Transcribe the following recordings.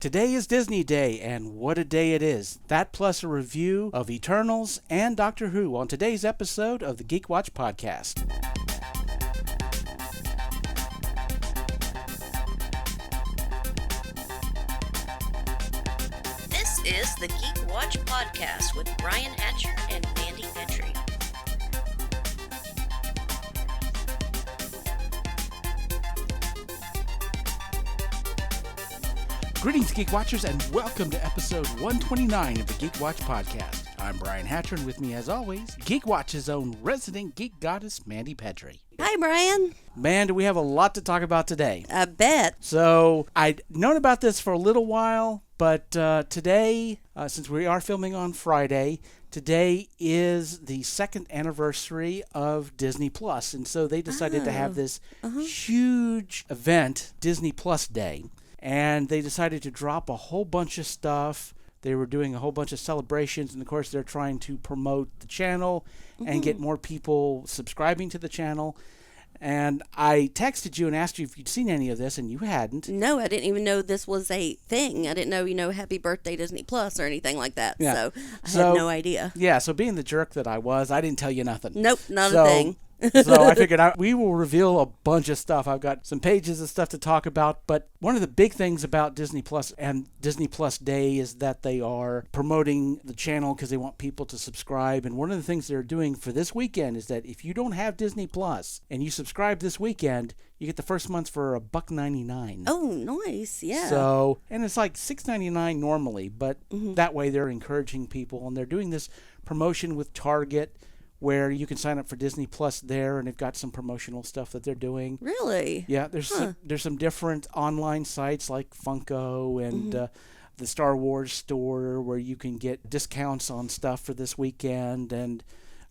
Today is Disney Day, and what a day it is. That plus a review of Eternals and Doctor Who on today's episode of the Geek Watch podcast. This is the Geek Watch podcast with Brian Hatcher and Mandy Petrie. Greetings, Geek Watchers, and welcome to episode 129 of the Geek Watch podcast. I'm Brian Hatcher, and with me, as always, Geek Watch's own resident geek goddess, Mandy Petrie. Hi, Brian. Man, we have a lot to talk about today. I bet. So, I'd known about this for a little while, but today, since we are filming on Friday, today is the second anniversary of Disney Plus, and so they decided to have this huge event, Disney Plus Day. And they decided to drop a whole bunch of stuff. They were doing a whole bunch of celebrations, and of course they're trying to promote the channel and get more people subscribing to the channel. And I texted you and asked you if you'd seen any of this, and you hadn't. No, I didn't even know this was a thing. I didn't know, happy birthday Disney Plus or anything like that. Yeah. So I had no idea. Yeah, so being the jerk that I was, I didn't tell you nothing. Nope, not a thing. So I figured we will reveal a bunch of stuff. I've got some pages of stuff to talk about, but one of the big things about Disney Plus and Disney Plus Day is that they are promoting the channel because they want people to subscribe. And one of the things they're doing for this weekend is that if you don't have Disney Plus and you subscribe this weekend, you get the first month for $1.99. Oh, nice, yeah. So, and it's like $6.99 normally, but that way they're encouraging people, and they're doing this promotion with Target, where you can sign up for Disney Plus there, and they've got some promotional stuff that they're doing. Really? Yeah, there's some different online sites like Funko and the Star Wars store where you can get discounts on stuff for this weekend. And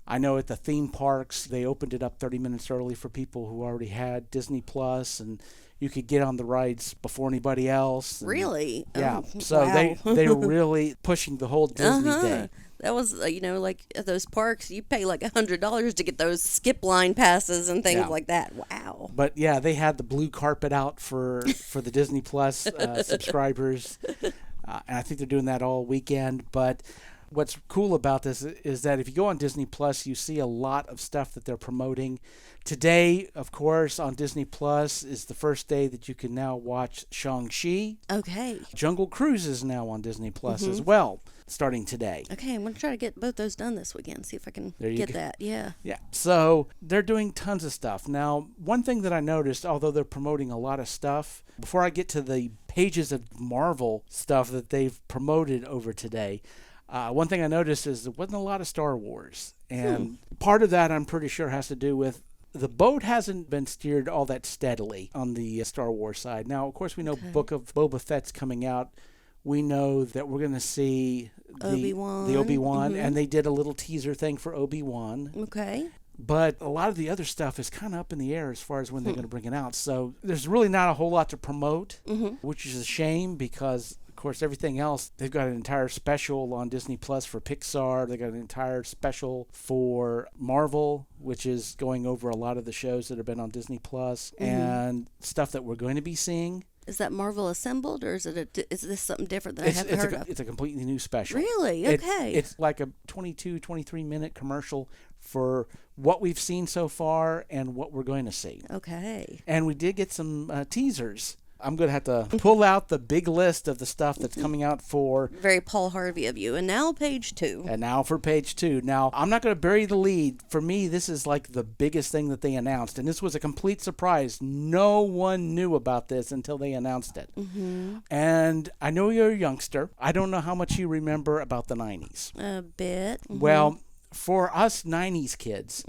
I know at the theme parks, they opened it up 30 minutes early for people who already had Disney Plus, and you could get on the rides before anybody else. And, really? Yeah. Oh, So wow. they were really pushing the whole Disney Day. That was, like at those parks, you pay like $100 to get those skip line passes and things like that. Wow. But yeah, they had the blue carpet out for the Disney Plus subscribers, and I think they're doing that all weekend. But what's cool about this is that if you go on Disney Plus, you see a lot of stuff that they're promoting. Today, of course, on Disney Plus is the first day that you can now watch Shang-Chi. Okay. Jungle Cruise is now on Disney Plus as well, starting today. Okay, I'm going to try to get both those done this weekend, see if I can get that. Yeah. Yeah, so they're doing tons of stuff. Now, one thing that I noticed, although they're promoting a lot of stuff, before I get to the pages of Marvel stuff that they've promoted over today, one thing I noticed is there wasn't a lot of Star Wars. And part of that, I'm pretty sure, has to do with the boat hasn't been steered all that steadily on the Star Wars side. Now, of course, we know Book of Boba Fett's coming out. We know that we're going to see the Obi-Wan, and they did a little teaser thing for Obi-Wan. Okay. But a lot of the other stuff is kind of up in the air as far as when they're going to bring it out. So there's really not a whole lot to promote, which is a shame because, of course, everything else, they've got an entire special on Disney Plus for Pixar. They've got an entire special for Marvel, which is going over a lot of the shows that have been on Disney Plus and stuff that we're going to be seeing. Is that Marvel Assembled, or is this something different that I haven't heard of? It's a completely new special. Really? Okay. It's like a 23-minute commercial for what we've seen so far and what we're going to see. Okay. And we did get some teasers. I'm going to have to pull out the big list of the stuff that's coming out for... Very Paul Harvey of you. And now page 2. And now for page 2. Now, I'm not going to bury the lead. For me, this is like the biggest thing that they announced. And this was a complete surprise. No one knew about this until they announced it. And I know you're a youngster. I don't know how much you remember about the 90s. A bit. Well, for us 90s kids,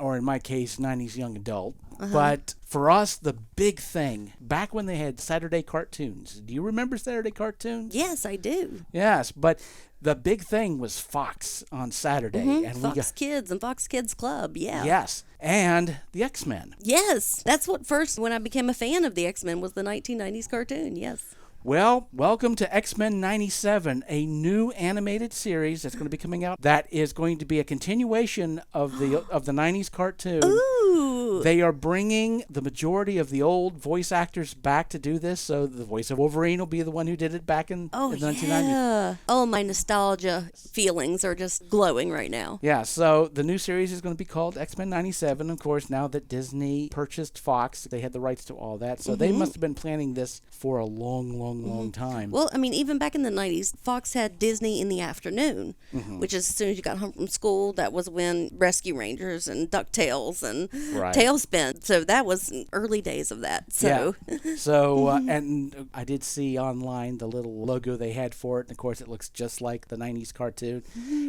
or in my case, 90s young adult, but for us, the big thing, back when they had Saturday cartoons, do you remember Saturday cartoons? Yes, I do. Yes, but the big thing was Fox on Saturday. And Fox Kids and Fox Kids Club, yeah. Yes, and the X-Men. Yes, that's what first, when I became a fan of the X-Men, was the 1990s cartoon, yes. Well, welcome to X-Men 97, a new animated series that's going to be coming out that is going to be a continuation of the 90s cartoon. Ooh. Ooh. They are bringing the majority of the old voice actors back to do this. So the voice of Wolverine will be the one who did it back in the 1990s. Yeah. Oh, my nostalgia feelings are just glowing right now. Yeah, so the new series is going to be called X-Men 97. Of course, now that Disney purchased Fox, they had the rights to all that. So they must have been planning this for a long time. Well, I mean, even back in the 90s, Fox had Disney in the afternoon, which is as soon as you got home from school, that was when Rescue Rangers and DuckTales and Tailspin. So that was early days of that. So, yeah. So and I did see online the little logo they had for it. And of course, it looks just like the 90s cartoon.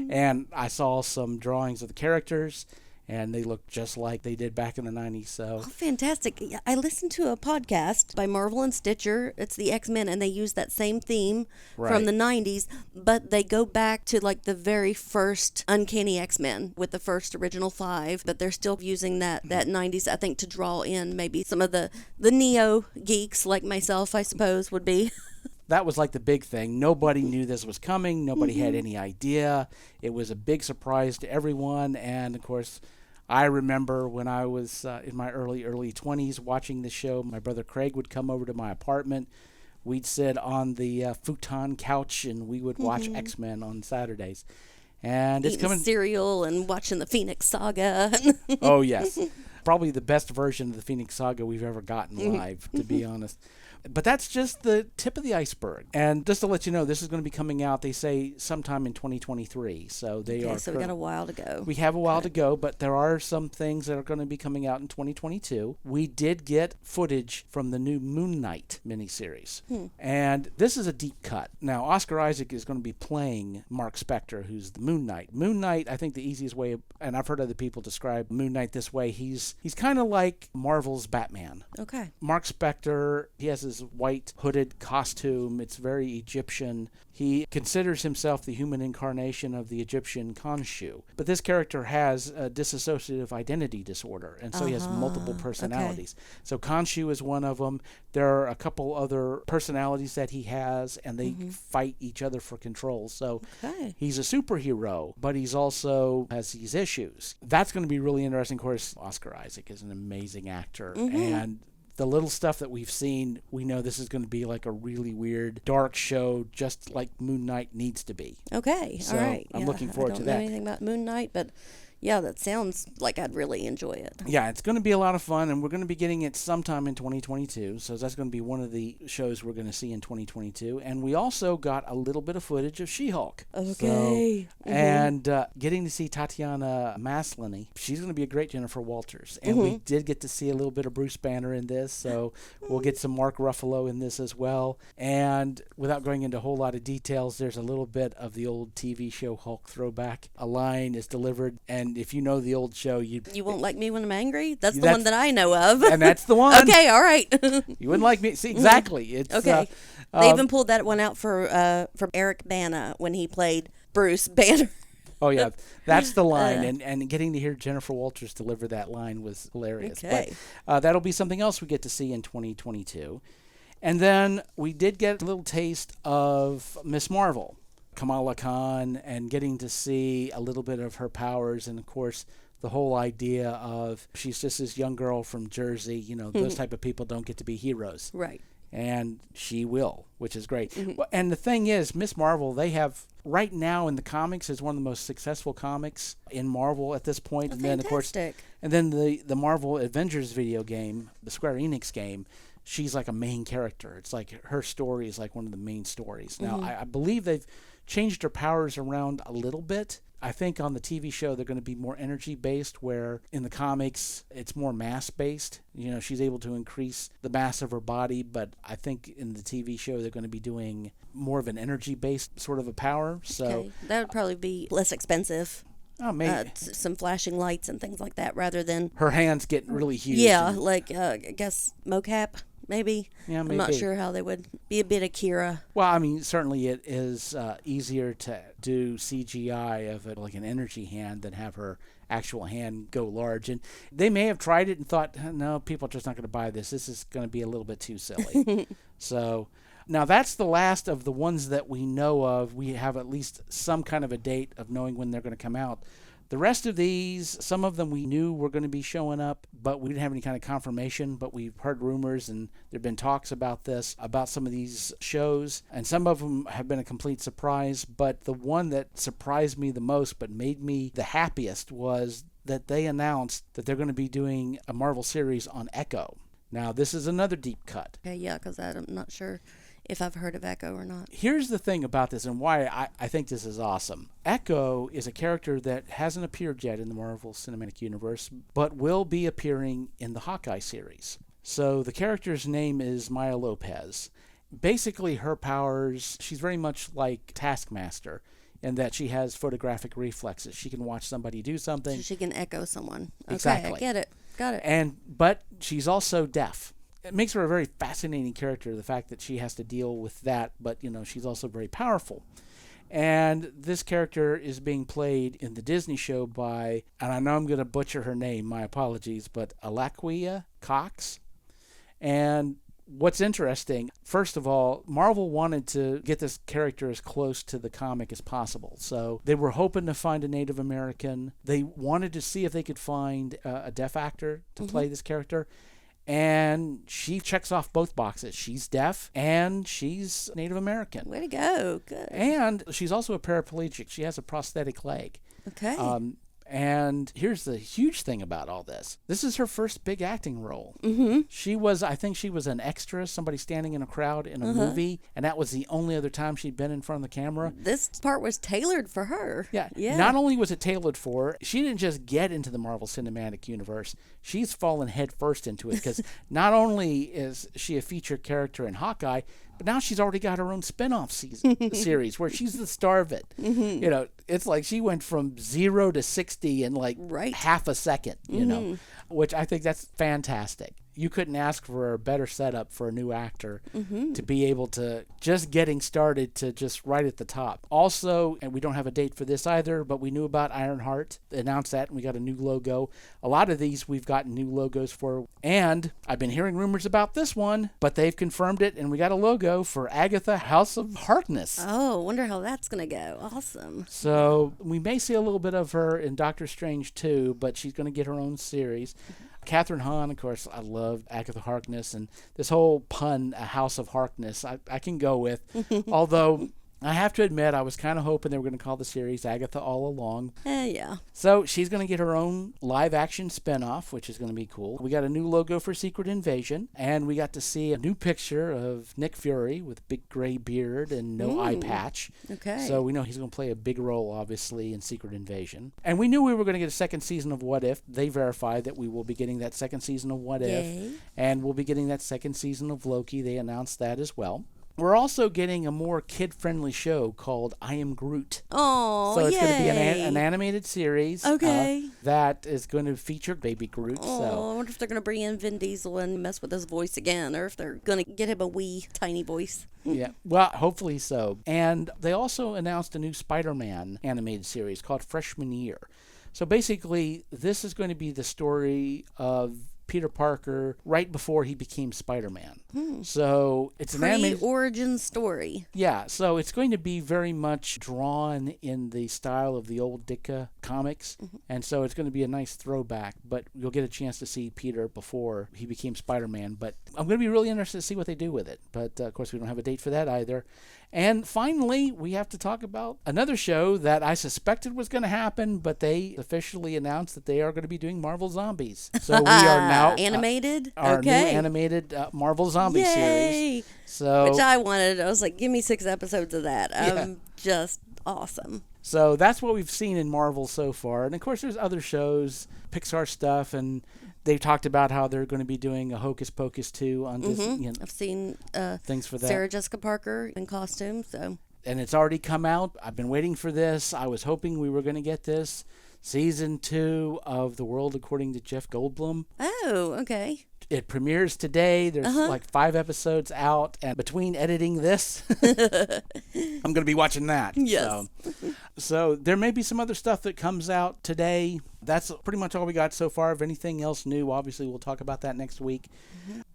And I saw some drawings of the characters, and they look just like they did back in the 90s. So fantastic. I listened to a podcast by Marvel and Stitcher. It's the X-Men, and they use that same theme from the 90s, but they go back to like the very first Uncanny X-Men with the first original 5, but they're still using that 90s, I think, to draw in maybe some of the neo geeks like myself, I suppose, would be. That was like the big thing. Nobody knew this was coming. Nobody had any idea. It was a big surprise to everyone. And, of course, I remember when I was in my early 20s watching the show, my brother Craig would come over to my apartment. We'd sit on the futon couch, and we would watch X-Men on Saturdays. And it's coming cereal and watching the Phoenix Saga. Oh, yes. Probably the best version of the Phoenix Saga we've ever gotten live, to be honest. But that's just the tip of the iceberg. And just to let you know, this is going to be coming out, they say, sometime in 2023. So we got a while to go. We have a while to go, but there are some things that are going to be coming out in 2022. We did get footage from the new Moon Knight miniseries. And this is a deep cut. Now, Oscar Isaac is going to be playing Mark Spector, who's the Moon Knight. Moon Knight, I think the easiest way, and I've heard other people describe Moon Knight this way, he's kind of like Marvel's Batman. Okay. Mark Spector, he has his white hooded costume. It's very Egyptian. He considers himself the human incarnation of the Egyptian Khonshu. But this character has a dissociative identity disorder, and so he has multiple personalities. Okay. So Khonshu is one of them. There are a couple other personalities that he has, and they fight each other for control. So he's a superhero, but he's also has these issues. That's going to be really interesting. Of course, Oscar Isaac is an amazing actor, and the little stuff that we've seen, we know this is going to be like a really weird, dark show, just like Moon Knight needs to be. Okay, so all right. I'm looking forward to that. I don't know anything about Moon Knight, but yeah, that sounds like I'd really enjoy it. Yeah, it's going to be a lot of fun, and we're going to be getting it sometime in 2022. So that's going to be one of the shows we're going to see in 2022. And we also got a little bit of footage of She-Hulk. Okay. So, and getting to see Tatiana Maslany. She's going to be a great Jennifer Walters. And we did get to see a little bit of Bruce Banner in this, so we'll get some Mark Ruffalo in this as well. And without going into a whole lot of details, there's a little bit of the old TV show Hulk throwback. A line is delivered, and if you know the old show, you won't like me when I'm angry. That's the one that I know of, and that's the one. Okay, all right. You wouldn't like me. See, exactly. It's okay. They even pulled that one out for Eric Bana when he played Bruce Banner. Oh yeah, that's the line, and getting to hear Jennifer Walters deliver that line was hilarious. Okay. But that'll be something else we get to see in 2022, and then we did get a little taste of Miss Marvel. Kamala Khan, and getting to see a little bit of her powers, and of course the whole idea of she's just this young girl from Jersey, those type of people don't get to be heroes. Right. And she will, which is great. And the thing is, Miss Marvel, they have right now in the comics is one of the most successful comics in Marvel at this point. Oh, and then fantastic. of course, and then the Marvel Avengers video game, the Square Enix game, she's like a main character. It's like her story is like one of the main stories. Now I believe they've changed her powers around a little bit. I think on the TV show they're going to be more energy based, where in the comics it's more mass based. She's able to increase the mass of her body, but I think in the TV show they're going to be doing more of an energy based sort of a power. So that would probably be less expensive. Oh, maybe some flashing lights and things like that, rather than her hands getting really huge. Yeah, like I guess mocap. Maybe. Yeah, maybe. I'm not sure how they would be a bit Akira. Well, I mean, certainly it is easier to do CGI of it like an energy hand than have her actual hand go large. And they may have tried it and thought, no, people are just not going to buy this. This is going to be a little bit too silly. So now that's the last of the ones that we know of. We have at least some kind of a date of knowing when they're going to come out. The rest of these, some of them we knew were going to be showing up, but we didn't have any kind of confirmation. But we've heard rumors and there have been talks about this, about some of these shows. And some of them have been a complete surprise. But the one that surprised me the most but made me the happiest was that they announced that they're going to be doing a Marvel series on Echo. Now, this is another deep cut. Okay, yeah, because I'm not sure if I've heard of Echo or not. Here's the thing about this and why I think this is awesome. Echo is a character that hasn't appeared yet in the Marvel Cinematic Universe, but will be appearing in the Hawkeye series. So the character's name is Maya Lopez. Basically, her powers, she's very much like Taskmaster in that she has photographic reflexes. She can watch somebody do something. So she can echo someone. Okay, Exactly. I get it. Got it. But she's also deaf. It makes her a very fascinating character, the fact that she has to deal with that, but, she's also very powerful. And this character is being played in the Disney show by, and I know I'm going to butcher her name, my apologies, but Alakua Cox. And what's interesting, first of all, Marvel wanted to get this character as close to the comic as possible. So they were hoping to find a Native American. They wanted to see if they could find a deaf actor to play this character. And she checks off both boxes. She's deaf and she's Native American. Way to go. Good. And she's also a paraplegic. She has a prosthetic leg. Okay. And here's the huge thing about all this. This is her first big acting role. I think she was an extra, somebody standing in a crowd in a movie, and that was the only other time she'd been in front of the camera. This part was tailored for her. Yeah. Yeah. Not only was it tailored for her, she didn't just get into the Marvel Cinematic Universe. She's fallen headfirst into it because not only is she a featured character in Hawkeye, but now she's already got her own spin-off series where she's the star of it. It's like she went from 0 to 60 in half a second, which I think that's fantastic. You couldn't ask for a better setup for a new actor to be able to just getting started to just right at the top. Also, and we don't have a date for this either, but we knew about Ironheart. They announced that and we got a new logo. A lot of these we've gotten new logos for. And I've been hearing rumors about this one, but they've confirmed it and we got a logo for Agatha House of Harkness. Oh, wonder how that's going to go. Awesome. So we may see a little bit of her in Doctor Strange too, but she's going to get her own series. Catherine Hahn, of course, I love Agatha Harkness, and this whole pun, a House of Harkness, I can go with. Although, I have to admit, I was kind of hoping they were going to call the series Agatha All Along. Yeah. So, she's going to get her own live-action spinoff, which is going to be cool. We got a new logo for Secret Invasion, and we got to see a new picture of Nick Fury with big gray beard and no eye patch. Okay. So, we know he's going to play a big role, obviously, in Secret Invasion. And we knew we were going to get a second season of What If. They verified that we will be getting that second season of What If. And we'll be getting that second season of Loki. They announced that as well. We're also getting a more kid-friendly show called I Am Groot. Oh, so it's going to be an animated series that is going to feature Baby Groot. I wonder if they're going to bring in Vin Diesel and mess with his voice again, or if they're going to get him a wee tiny voice. Yeah, well, hopefully so. And they also announced a new Spider-Man animated series called Freshman Year. So basically, this is going to be the story of Peter Parker right before he became Spider-Man. So it's an animated origin story. Yeah, so it's going to be very much drawn in the style of the old Ditka comics, and so it's going to be a nice throwback, but you'll get a chance to see Peter before he became Spider-Man. But I'm going to be really interested to see what they do with it. But of course, we don't have a date for that either. And finally, we have to talk about another show that I suspected was going to happen, but they officially announced that they are going to be doing Marvel Zombies. So we are now animated. Our new animated Marvel Zombie series. So which I wanted. I was like, give me 6 episodes of that. Just awesome. So that's what we've seen in Marvel so far. And of course, there's other shows, Pixar stuff, and they've talked about how they're going to be doing a Hocus Pocus 2 on Disney. I've seen things for that. Sarah Jessica Parker in costume. And it's already come out. I've been waiting for this. I was hoping we were going to get this. Season 2 of The World According to Jeff Goldblum. Oh, okay. It premieres today. There's like 5 episodes out. And between editing this, I'm going to be watching that. Yes. So there may be some other stuff that comes out today. that's pretty much all we got so far. If anything else new, obviously we'll talk about that next week.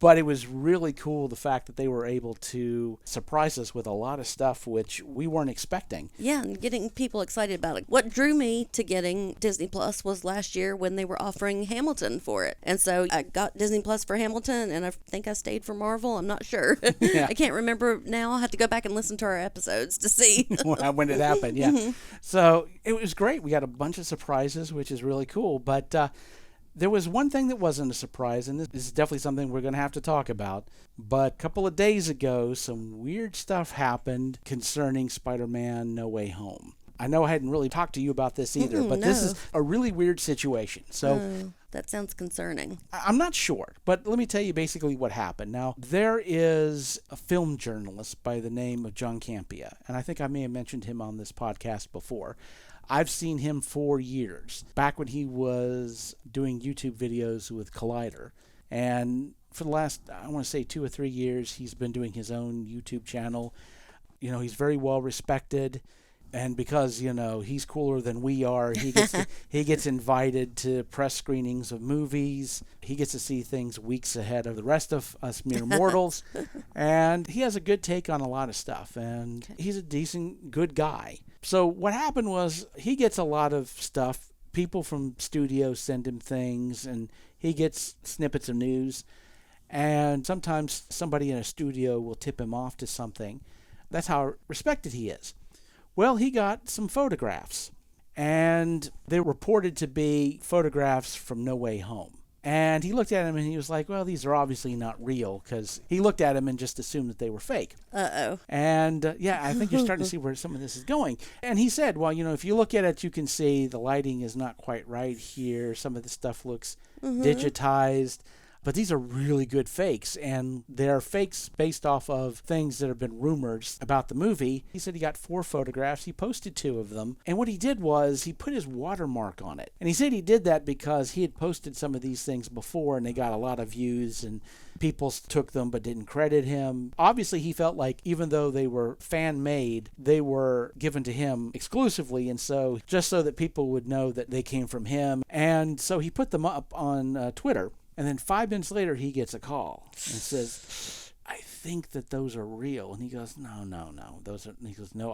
But it was really cool, the fact that they were able to surprise us with a lot of stuff which we weren't expecting. Yeah, and getting people excited about it. What drew me to getting Disney Plus was last year when they were offering Hamilton for it. And so I got Disney Plus for Hamilton, and I think I stayed for Marvel. I'm not sure. Yeah. I can't remember now. I'll have to go back and listen to our episodes to see. When it happened, yeah. So it was great. We got a bunch of surprises, which is really cool. But there was one thing that wasn't a surprise, and this is definitely something we're going to have to talk about. But a couple of days ago, some weird stuff happened concerning Spider-Man No Way Home. I know I hadn't really talked to you about this either, but this is a really weird situation. So that sounds concerning. I'm not sure, but let me tell you basically what happened. Now, there is a film journalist by the name of John Campea, and I think I may have mentioned him on this podcast before. I've seen him for years, back when he was doing YouTube videos with Collider. And for the last, I want to say 2 or 3 years, he's been doing his own YouTube channel. You know, he's very well respected. And because, you know, he's cooler than we are, he gets invited to press screenings of movies. He gets to see things weeks ahead of the rest of us mere mortals. And he has a good take on a lot of stuff. And he's a decent, good guy. So what happened was he gets a lot of stuff. People from studios send him things, and he gets snippets of news. And sometimes somebody in a studio will tip him off to something. That's how respected he is. Well, he got some photographs, and they were reported to be photographs from No Way Home. And he looked at them and he was like, well, these are obviously not real, because he looked at them and just assumed that they were fake. Uh-oh. And yeah, I think you're starting to see where some of this is going. And he said, well, you know, if you look at it, you can see the lighting is not quite right here. Some of the stuff looks digitized. But these are really good fakes, and they're fakes based off of things that have been rumors about the movie. He said he got 4 photographs. He posted 2 of them. And what he did was he put his watermark on it. And he said he did that because he had posted some of these things before, and they got a lot of views, and people took them but didn't credit him. Obviously, he felt like even though they were fan-made, they were given to him exclusively, and so just so that people would know that they came from him. And so he put them up on Twitter. And then 5 minutes later, he gets a call and says, I think that those are real. And he goes, no. Those are. And he goes, no,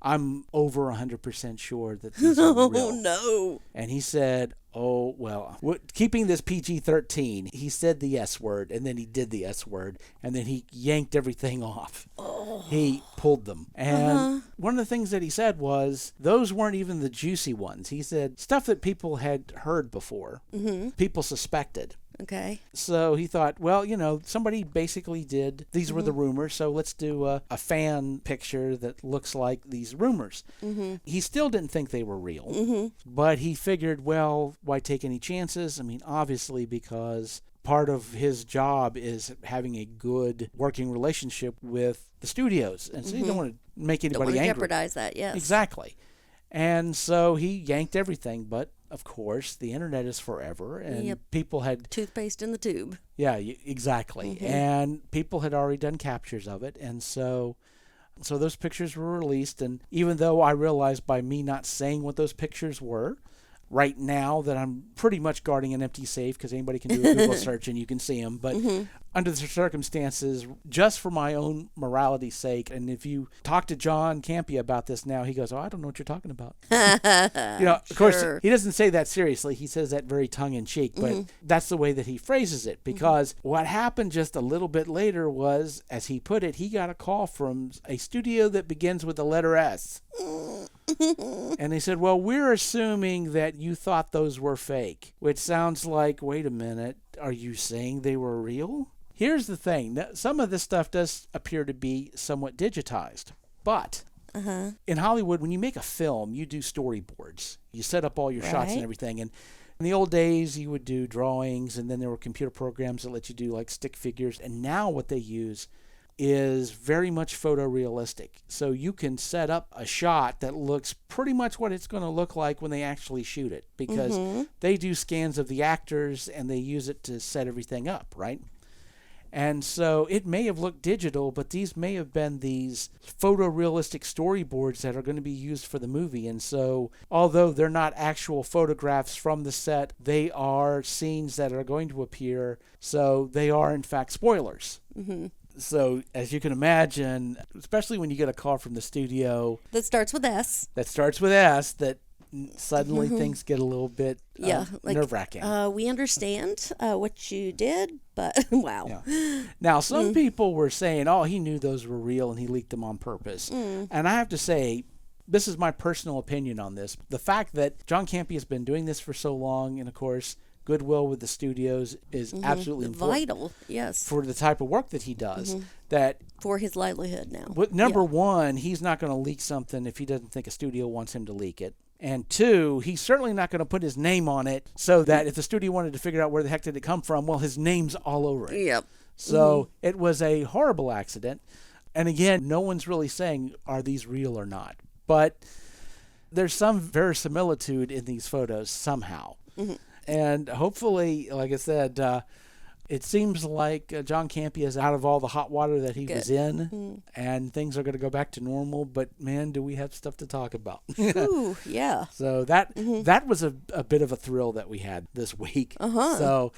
I'm over 100% sure that these are real. Oh, no. And he said, oh, well, keeping this PG-13, he said the S word, and then he did the S word, and then he yanked everything off. Oh. He pulled them. And one of the things that he said was, those weren't even the juicy ones. He said, stuff that people had heard before, people suspected. Okay. So he thought, well, you know, somebody basically did, these were the rumors, so let's do a fan picture that looks like these rumors. He still didn't think they were real, but he figured, well, why take any chances? I mean, obviously, because part of his job is having a good working relationship with the studios, and so you don't want to make anybody angry. Jeopardize that, yes. Exactly. And so he yanked everything, but of course, the internet is forever, and people had... Toothpaste in the tube. Yeah, exactly. And people had already done captures of it, and so those pictures were released, and even though I realized by me not saying what those pictures were, right now that I'm pretty much guarding an empty safe, because anybody can do a Google search and you can see them, but under the circumstances, just for my own morality's sake, and if you talk to John Campea about this now, he goes, oh, I don't know what you're talking about. You know, of course, he doesn't say that seriously. He says that very tongue-in-cheek, but that's the way that he phrases it, because what happened just a little bit later was, as he put it, he got a call from a studio that begins with the letter S. And they said, well, we're assuming that you thought those were fake, which sounds like, wait a minute, are you saying they were real? Here's the thing. Some of this stuff does appear to be somewhat digitized, but in Hollywood, when you make a film, you do storyboards. You set up all your shots and everything. And in the old days, you would do drawings, and then there were computer programs that let you do like stick figures. And now what they use is very much photorealistic. So you can set up a shot that looks pretty much what it's going to look like when they actually shoot it, because they do scans of the actors and they use it to set everything up, right? And so it may have looked digital, but these may have been these photorealistic storyboards that are going to be used for the movie. And so although they're not actual photographs from the set, they are scenes that are going to appear. So they are, in fact, spoilers. Mm-hmm. So as you can imagine, especially when you get a call from the studio That starts with S. that suddenly things get a little bit nerve-wracking. We understand what you did, but wow. Yeah. Now, some people were saying, oh, he knew those were real and he leaked them on purpose. And I have to say, this is my personal opinion on this. The fact that John Campea has been doing this for so long, and of course, goodwill with the studios is absolutely vital, yes, for the type of work that he does. That for his livelihood now. Number one, he's not going to leak something if he doesn't think a studio wants him to leak it. And two, he's certainly not going to put his name on it so that if the studio wanted to figure out where the heck did it come from, well, his name's all over it. Yep. So it was a horrible accident. And again, no one's really saying, are these real or not? But there's some verisimilitude in these photos somehow. And hopefully, like I said, it seems like John Campea is out of all the hot water that he was in, and things are going to go back to normal. But man, do we have stuff to talk about? Ooh, yeah. So that was a bit of a thrill that we had this week. So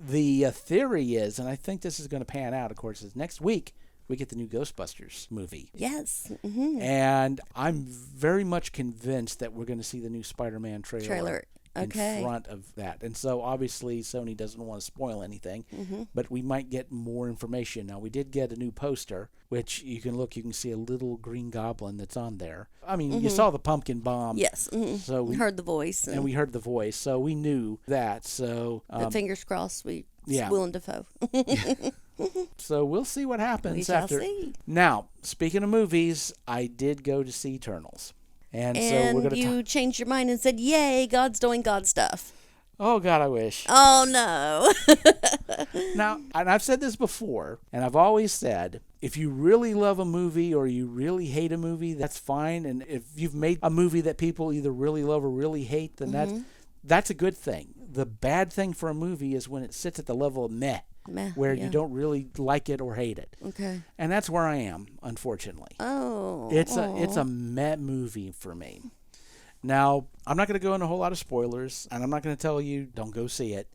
the theory is, and I think this is going to pan out, of course, is next week we get the new Ghostbusters movie. Yes. And I'm very much convinced that we're going to see the new Spider-Man trailer. In front of that. And so obviously Sony doesn't want to spoil anything, but we might get more information. Now, we did get a new poster, which you can see a little green goblin that's on there. I mean, you saw the pumpkin bomb. Yes. So we heard the voice. And we heard the voice, so we knew that. So fingers crossed, Willem Dafoe. So we'll see what happens we shall after. See. Now, speaking of movies, I did go to see Eternals. And so we're going you changed your mind and said, yay, God's doing God stuff. Oh, God, I wish. Oh, no. Now, and I've said this before, and I've always said, if you really love a movie or you really hate a movie, that's fine. And if you've made a movie that people either really love or really hate, then that's a good thing. The bad thing for a movie is when it sits at the level of meh. Where you don't really like it or hate it. Okay. And that's where I am, unfortunately. Oh. It's a meh movie for me. Now, I'm not going to go into a whole lot of spoilers, and I'm not going to tell you don't go see it,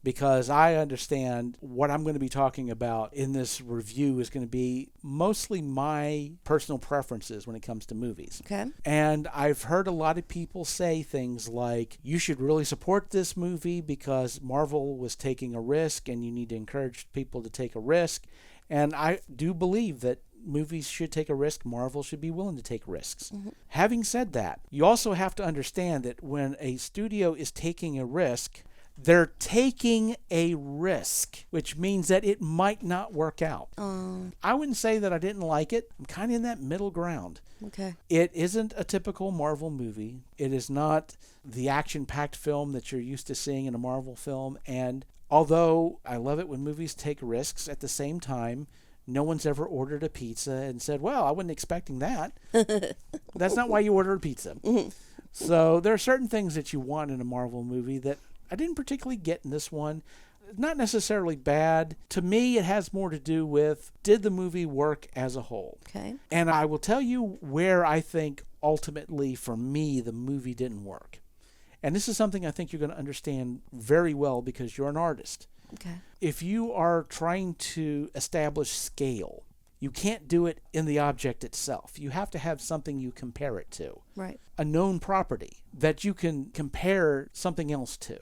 because I understand what I'm going to be talking about in this review is going to be mostly my personal preferences when it comes to movies. Okay. And I've heard a lot of people say things like, you should really support this movie because Marvel was taking a risk and you need to encourage people to take a risk. And I do believe that movies should take a risk. Marvel should be willing to take risks. Having said that, you also have to understand that when a studio is taking a risk, they're taking a risk, which means that it might not work out. I wouldn't say that I didn't like it. I'm kind of in that middle ground. Okay. It isn't a typical Marvel movie. It is not the action-packed film that you're used to seeing in a Marvel film. And although I love it when movies take risks, at the same time, no one's ever ordered a pizza and said, well, I wasn't expecting that. That's not why you order a pizza. So there are certain things that you want in a Marvel movie that I didn't particularly get in this one. Not necessarily bad. To me, it has more to do with, did the movie work as a whole? Okay. And I will tell you where I think ultimately, for me, the movie didn't work. And this is something I think you're going to understand very well because you're an artist. Okay. If you are trying to establish scale, you can't do it in the object itself. You have to have something you compare it to. Right. A known property that you can compare something else to.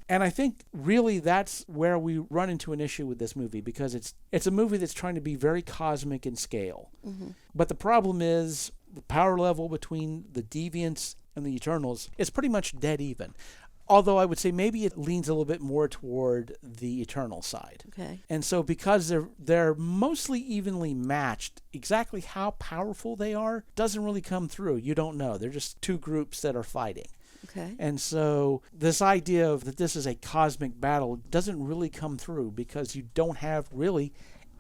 And I think really that's where we run into an issue with this movie, because it's a movie that's trying to be very cosmic in scale. But the problem is the power level between the Deviants and the Eternals is pretty much dead even. Although I would say maybe it leans a little bit more toward the Eternal side. Okay. And so because they're mostly evenly matched, exactly how powerful they are doesn't really come through. You don't know. They're just two groups that are fighting. Okay. And so this idea of that this is a cosmic battle doesn't really come through because you don't have really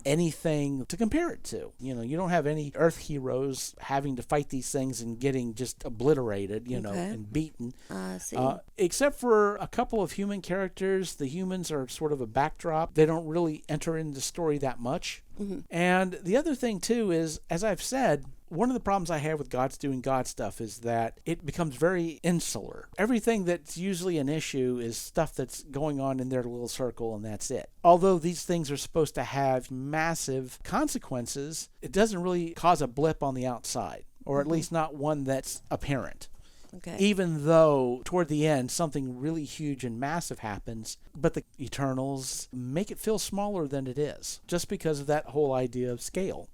anything to compare it to. You don't have any Earth heroes having to fight these things and getting just obliterated, and beaten. I see. Except for a couple of human characters. The humans are sort of a backdrop. They don't really enter into the story that much. And the other thing, too, is, as I've said, one of the problems I have with God's doing God stuff is that it becomes very insular. Everything that's usually an issue is stuff that's going on in their little circle, and that's it. Although these things are supposed to have massive consequences, it doesn't really cause a blip on the outside, or at least not one that's apparent. Okay. Even though toward the end something really huge and massive happens, but the Eternals make it feel smaller than it is, just because of that whole idea of scale.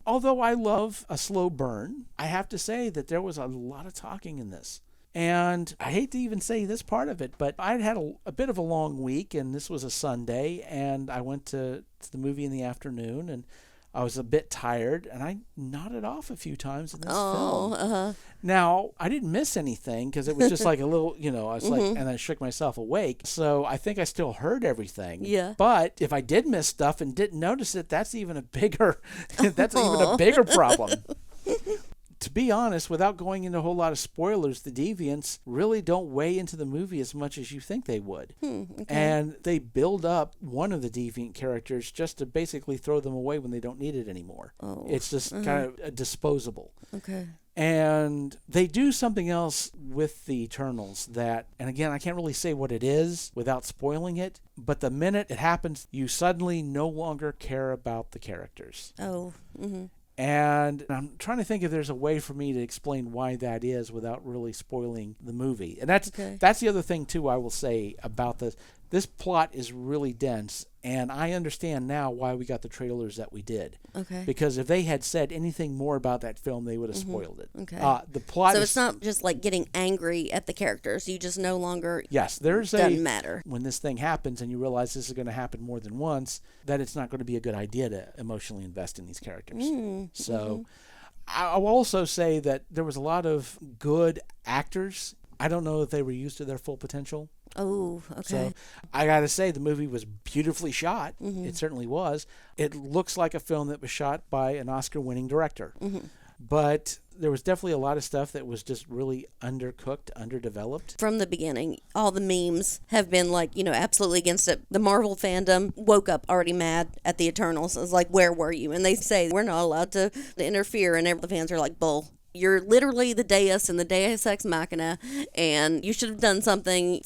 Although I love a slow burn, I have to say that there was a lot of talking in this. And I hate to even say this part of it, but I'd had a bit of a long week, and this was a Sunday, and I went to the movie in the afternoon, and I was a bit tired, and I nodded off a few times in this film. Now, I didn't miss anything because it was just like a little, I was like, and I shook myself awake. So I think I still heard everything. Yeah. But if I did miss stuff and didn't notice it, that's even a bigger, problem. To be honest, without going into a whole lot of spoilers, the deviants really don't weigh into the movie as much as you think they would. Okay. And they build up one of the deviant characters just to basically throw them away when they don't need it anymore. It's just kind of disposable. Okay. And they do something else with the Eternals that, and again, I can't really say what it is without spoiling it, but the minute it happens, you suddenly no longer care about the characters. And I'm trying to think if there's a way for me to explain why that is without really spoiling the movie. And that's the other thing, too, I will say about this. This plot is really dense, and I understand now why we got the trailers that we did. Okay. Because if they had said anything more about that film, they would have spoiled it. Okay. The plot So it's not just like getting angry at the characters. You just no longer... Yes, doesn't matter. When this thing happens and you realize this is going to happen more than once, that it's not going to be a good idea to emotionally invest in these characters. So I will also say that there was a lot of good actors. I don't know if they were used to their full potential. Oh, okay. So I got to say, the movie was beautifully shot. It certainly was. It looks like a film that was shot by an Oscar-winning director. But there was definitely a lot of stuff that was just really undercooked, underdeveloped. From the beginning, all the memes have been like, absolutely against it. The Marvel fandom woke up already mad at the Eternals. It's like, where were you? And they say, we're not allowed to interfere. And the fans are like, bull. You're literally the Deus and the Deus Ex Machina, and you should have done something.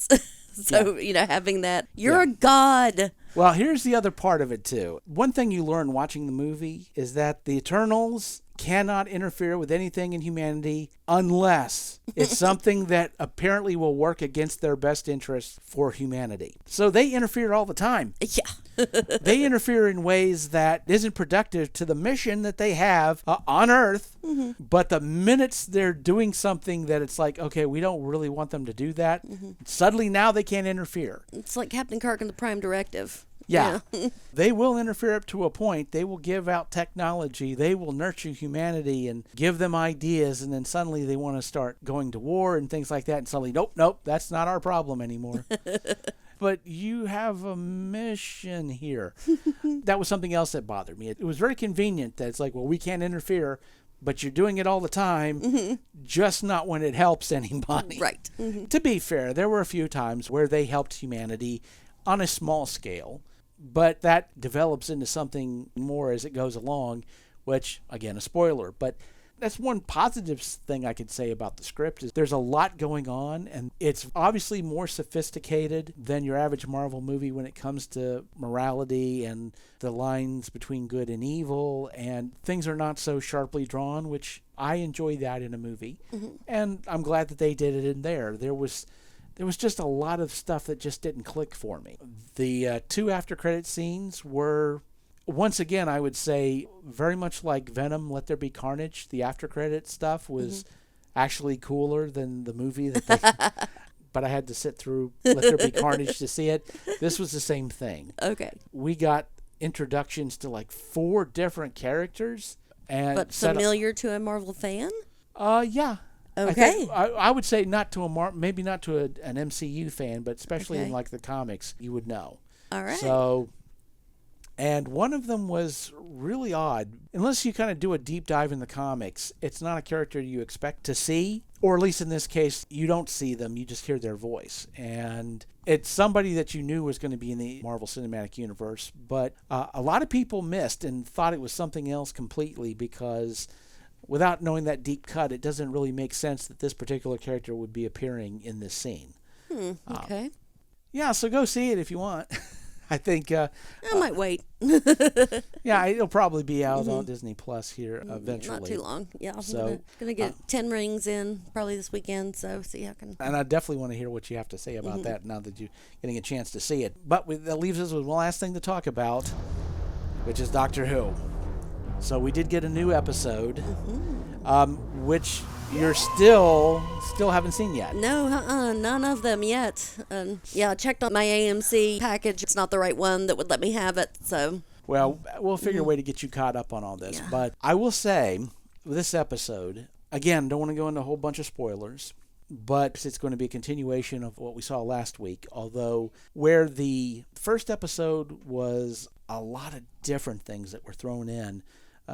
So, having that, you're a god. Well, here's the other part of it, too. One thing you learn watching the movie is that the Eternals cannot interfere with anything in humanity unless it's something that apparently will work against their best interests for humanity. So they interfere all the time. Yeah. They interfere in ways that isn't productive to the mission that they have on Earth. But the minutes they're doing something that it's like, okay, we don't really want them to do that, suddenly now they can't interfere. It's like Captain Kirk and the Prime Directive. Yeah. They will interfere up to a point. They will give out technology. They will nurture humanity and give them ideas. And then suddenly they want to start going to war and things like that. And suddenly, nope, that's not our problem anymore. But you have a mission here. That was something else that bothered me. It was very convenient that it's like, well, we can't interfere, but you're doing it all the time, just not when it helps anybody. Right. To be fair, there were a few times where they helped humanity on a small scale. But that develops into something more as it goes along, which, again, a spoiler. But that's one positive thing I could say about the script is there's a lot going on, and it's obviously more sophisticated than your average Marvel movie when it comes to morality and the lines between good and evil, and things are not so sharply drawn, which I enjoy that in a movie. And I'm glad that they did it in there. There was just a lot of stuff that just didn't click for me. The two after-credit scenes were, once again, I would say, very much like Venom, Let There Be Carnage. The after-credit stuff was actually cooler than the movie that they... But I had to sit through Let There Be Carnage to see it. This was the same thing. Okay. We got introductions to like 4 different characters. But familiar to a Marvel fan? Yeah. Okay. I would say not to maybe not to an MCU fan, but especially in like the comics, you would know. All right. So And one of them was really odd. Unless you kind of do a deep dive in the comics, it's not a character you expect to see, or at least in this case, you don't see them, you just hear their voice. And it's somebody that you knew was going to be in the Marvel Cinematic Universe, but a lot of people missed and thought it was something else completely, because without knowing that deep cut, it doesn't really make sense that this particular character would be appearing in this scene. Okay. Yeah, so go see it if you want. I think I might wait. yeah, it'll probably be out on Disney Plus here eventually. Not too long. Yeah, I'm So, gonna get 10 rings in probably this weekend. So see how I can. And I definitely want to hear what you have to say about that now that you're getting a chance to see it. But that leaves us with one last thing to talk about, which is Doctor Who. So we did get a new episode, which you're still haven't seen yet. No, none of them yet. Yeah, I checked on my AMC package. It's not the right one that would let me have it. So. Well, we'll figure a way to get you caught up on all this. Yeah. But I will say, this episode, again, don't want to go into a whole bunch of spoilers, but it's going to be a continuation of what we saw last week. Although, where the first episode was a lot of different things that were thrown in,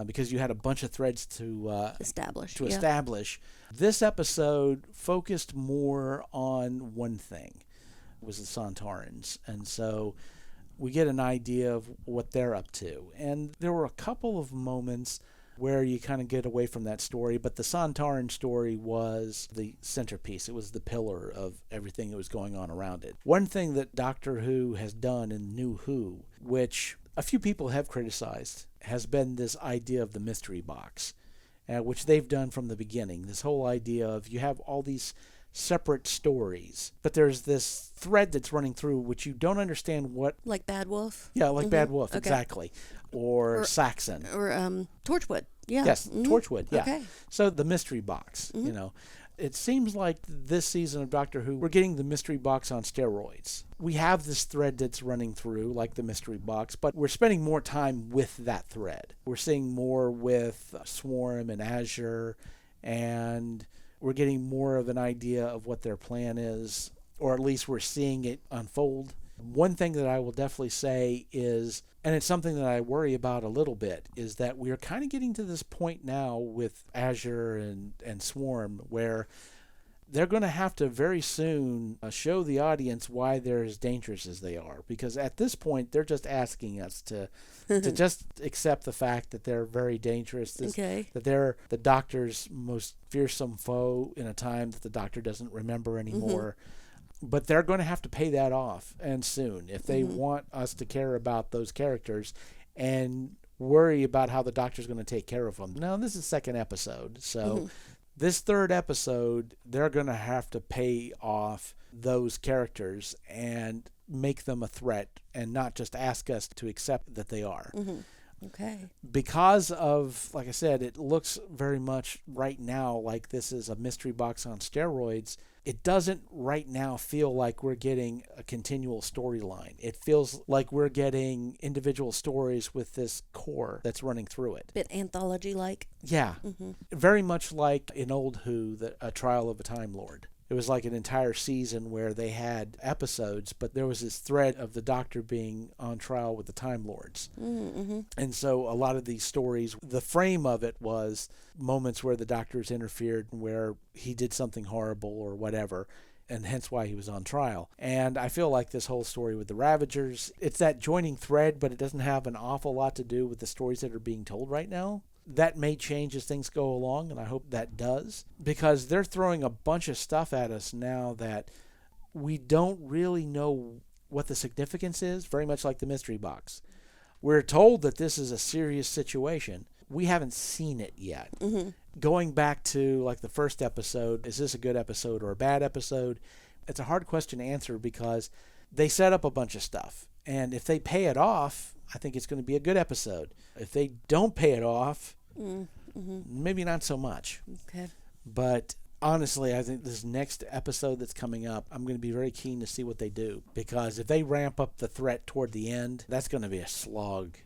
because you had a bunch of threads to establish. This episode focused more on one thing, was the Sontarans. And so we get an idea of what they're up to. And there were a couple of moments where you kind of get away from that story, but the Sontaran story was the centerpiece. It was the pillar of everything that was going on around it. One thing that Doctor Who has done in New Who, which a few people have criticized, has been this idea of the mystery box, which they've done from the beginning. This whole idea of you have all these separate stories, but there's this thread that's running through which you don't understand what... Like Bad Wolf? Yeah, like Bad Wolf, okay. Exactly. Or Saxon. Or Torchwood. Yeah. Yes, Torchwood, yeah. Okay. So the mystery box, you know. It seems like this season of Doctor Who, we're getting the mystery box on steroids. We have this thread that's running through, like the mystery box, but we're spending more time with that thread. We're seeing more with Swarm and Azure, and we're getting more of an idea of what their plan is, or at least we're seeing it unfold. One thing that I will definitely say is, and it's something that I worry about a little bit, is that we are kind of getting to this point now with Azure and Swarm where they're going to have to very soon show the audience why they're as dangerous as they are. Because at this point, they're just asking us to just accept the fact that they're very dangerous, that they're the Doctor's most fearsome foe in a time that the Doctor doesn't remember anymore. But they're going to have to pay that off, and soon, if they want us to care about those characters and worry about how the Doctor's going to take care of them. Now, this is the second episode, so this third episode, they're going to have to pay off those characters and make them a threat and not just ask us to accept that they are. Okay. Because of, like I said, it looks very much right now like this is a mystery box on steroids. It doesn't right now feel like we're getting a continual storyline. It feels like we're getting individual stories with this core that's running through it. Bit anthology-like. Yeah. Very much like in old Who, A Trial of a Time Lord. It was like an entire season where they had episodes, but there was this thread of the Doctor being on trial with the Time Lords. And so a lot of these stories, the frame of it was moments where the Doctor's interfered and where he did something horrible or whatever, and hence why he was on trial. And I feel like this whole story with the Ravagers, it's that joining thread, but it doesn't have an awful lot to do with the stories that are being told right now. That may change as things go along, and I hope that does, because they're throwing a bunch of stuff at us now that we don't really know what the significance is, very much like the mystery box. We're told that this is a serious situation. We haven't seen it yet. Going back to like the first episode, is this a good episode or a bad episode? It's a hard question to answer because they set up a bunch of stuff, and if they pay it off, I think it's going to be a good episode. If they don't pay it off, maybe not so much. Okay. But honestly, I think this next episode that's coming up, I'm going to be very keen to see what they do. Because if they ramp up the threat toward the end, that's going to be a slog.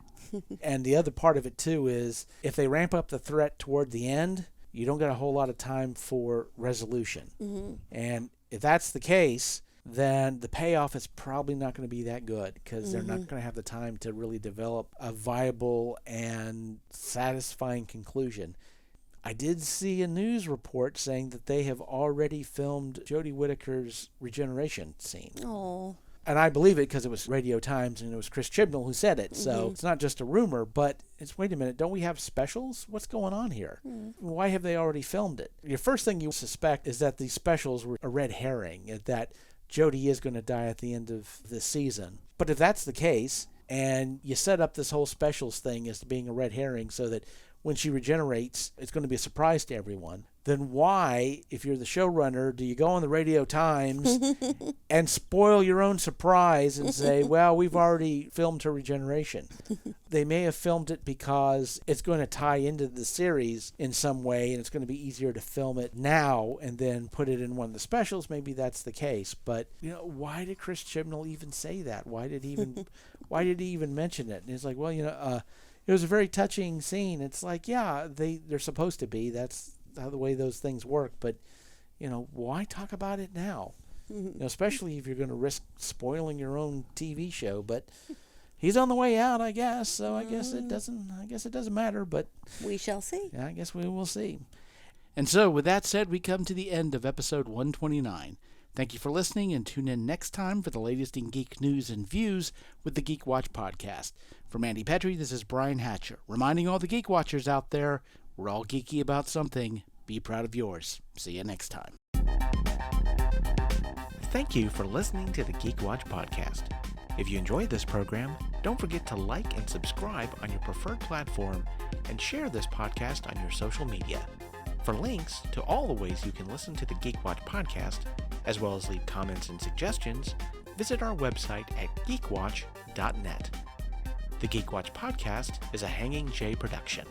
And the other part of it, too, is if they ramp up the threat toward the end, you don't get a whole lot of time for resolution. And if that's the case, then the payoff is probably not going to be that good because they're not going to have the time to really develop a viable and satisfying conclusion. I did see a news report saying that they have already filmed Jodie Whittaker's regeneration scene. Oh. And I believe it because it was Radio Times and it was Chris Chibnall who said it. So it's not just a rumor, but it's, wait a minute, don't we have specials? What's going on here? Why have they already filmed it? Your first thing you suspect is that these specials were a red herring, that Jodie is going to die at the end of the season. But if that's the case, and you set up this whole specials thing as being a red herring so that when she regenerates, it's going to be a surprise to everyone, then why, if you're the showrunner, do you go on the Radio Times and spoil your own surprise and say, well, we've already filmed her regeneration? They may have filmed it because it's going to tie into the series in some way, and it's going to be easier to film it now and then put it in one of the specials. Maybe that's the case. But, why did Chris Chibnall even say that? Why did he even mention it? And it's like, well, it was a very touching scene. It's like, yeah, they're supposed to be. That's how the way those things work. But, why talk about it now? Especially if you're going to risk spoiling your own TV show. But he's on the way out, I guess. So I guess it doesn't matter. But we shall see. Yeah, I guess we will see. And so, with that said, we come to the end of episode 129. Thank you for listening, and tune in next time for the latest in geek news and views with the Geek Watch podcast. For Mandy Petrie, this is Brian Hatcher, reminding all the Geek Watchers out there, we're all geeky about something. Be proud of yours. See you next time. Thank you for listening to the Geek Watch podcast. If you enjoyed this program, don't forget to like and subscribe on your preferred platform and share this podcast on your social media. For links to all the ways you can listen to the Geek Watch podcast, as well as leave comments and suggestions, visit our website at geekwatch.net. The Geek Watch podcast is a Hanging J production.